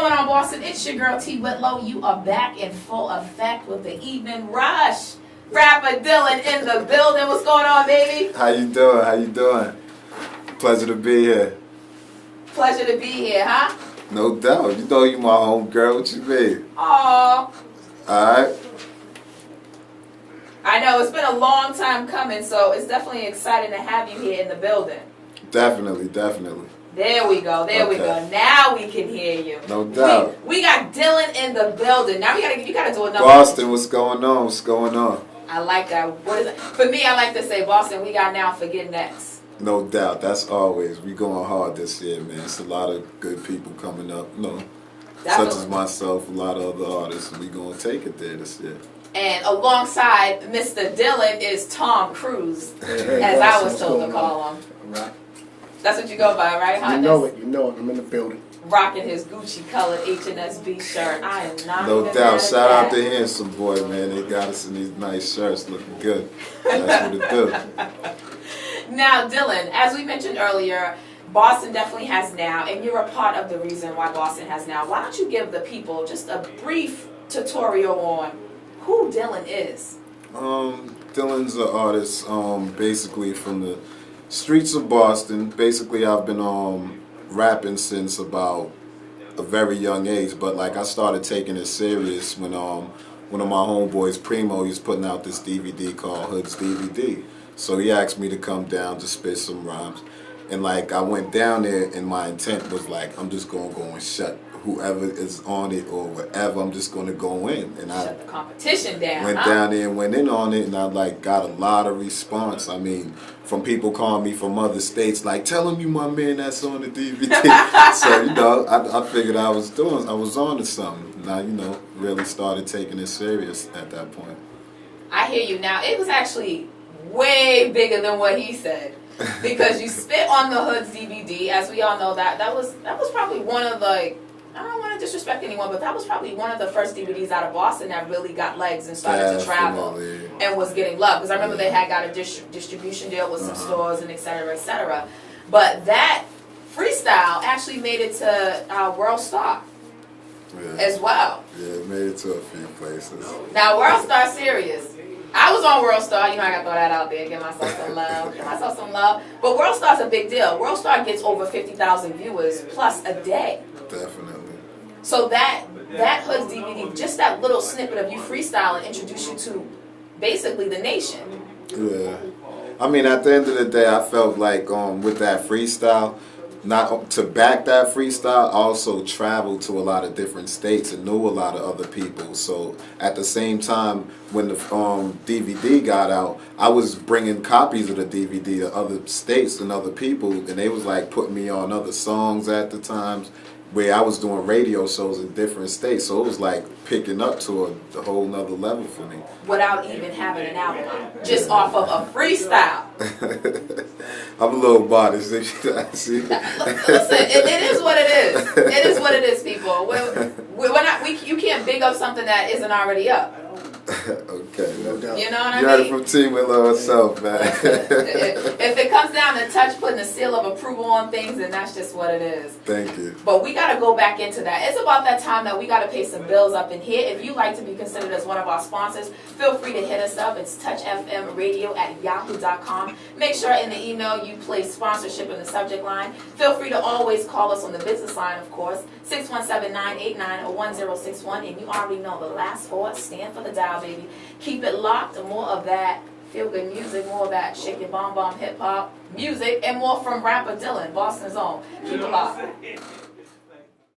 going on, Boston? It's your girl T. Whitlow. You are back in full effect with the evening rush. Rapper Dillan in the building. What's going on, baby? How you doing? How you doing? Pleasure to be here. Pleasure to be here, huh? No doubt. You know you my home girl. What you mean? Aw. Alright. I know, it's been a long time coming, so it's definitely exciting to have you here in the building. Definitely, definitely. There we go, we go. Now we can hear you. No doubt. We got Dillan in the building. Now you gotta do another. Boston, what's going on? What's going on? I like that. What is it? For me, I like to say, Boston, we got now, forget next. No doubt. That's always. We going hard this year, man. It's a lot of good people coming up, such as myself, a lot of other artists. We gonna take it there this year. And alongside Mr. Dillan is Tom Cruise, as I was told to call him. Right. That's what you go by, right, Hotness? You know it. I'm in the building. Rocking his Gucci-colored H&SB shirt. I am not No even doubt. mad Shout at out to Handsome Boy, man. They got us in these nice shirts, looking good. That's what it do. Now, Dillan, as we mentioned earlier, Boston definitely has now, and you're a part of the reason why Boston has now. Why don't you give the people just a brief tutorial on who Dillan is? Dillan's an artist, basically from the streets of Boston. Basically, I've been rapping since about a very young age, but like I started taking it serious when one of my homeboys, Primo, he's putting out this DVD called Hood's DVD. So he asked me to come down to spit some rhymes. And like I went down there and my intent was like, I'm just gonna go and shut whoever is on it or whatever, I'm just gonna go in. And shut the competition down. Went down there and went in on it, and I like got a lot of response. I mean, from people calling me from other states, like, tell them you my man that's on the DVD. So, I figured I was on to something. Now, really started taking it serious at that point. I hear you now. It was actually way bigger than what he said. Because you spit on the Hood's DVD, as we all know that was probably one of the, I don't want to disrespect anyone, but that was probably one of the first DVDs out of Boston that really got legs and started to travel and was getting love. Because I remember they had got a distribution deal with some stores and et cetera, et cetera. But that freestyle actually made it to World Star as well. Yeah, it made it to a few places. Now, World Star Serious. I was on World Star, I gotta throw that out there, give myself some love. But World Star's a big deal. World Star gets over 50,000 viewers plus a day. Definitely. So that Hood's DVD, just that little snippet of you freestyling, introduced you to basically the nation. Yeah. I mean, at the end of the day, I felt like with that freestyle, not to back that freestyle, I also traveled to a lot of different states and knew a lot of other people. So at the same time, when the DVD got out, I was bringing copies of the DVD to other states and other people, and they was like putting me on other songs at the times where I was doing radio shows in different states. So it was like picking up to a whole nother level for me. Without even having an album, just off of a freestyle. I'm a little modest. See? Listen, it is what it is. It is what it is, people. We're not. You can't big up something that isn't already up. Okay, no doubt. You know what I mean? You heard it from T. Whitlow herself, man. If it comes down to touch putting a seal of approval on things, then that's just what it is. Thank you. But we got to go back into that. It's about that time that we got to pay some bills up in here. If you'd like to be considered as one of our sponsors, feel free to hit us up. It's touchfmradio@yahoo.com. Make sure in the email you place sponsorship in the subject line. Feel free to always call us on the business line, of course, 617-989-1061. And you already know the last four stand for the dial, baby. Keep it locked. More of that feel-good music, more of that shake your bomb hip-hop music, and more from rapper Dillan, Boston's own. Keep it locked.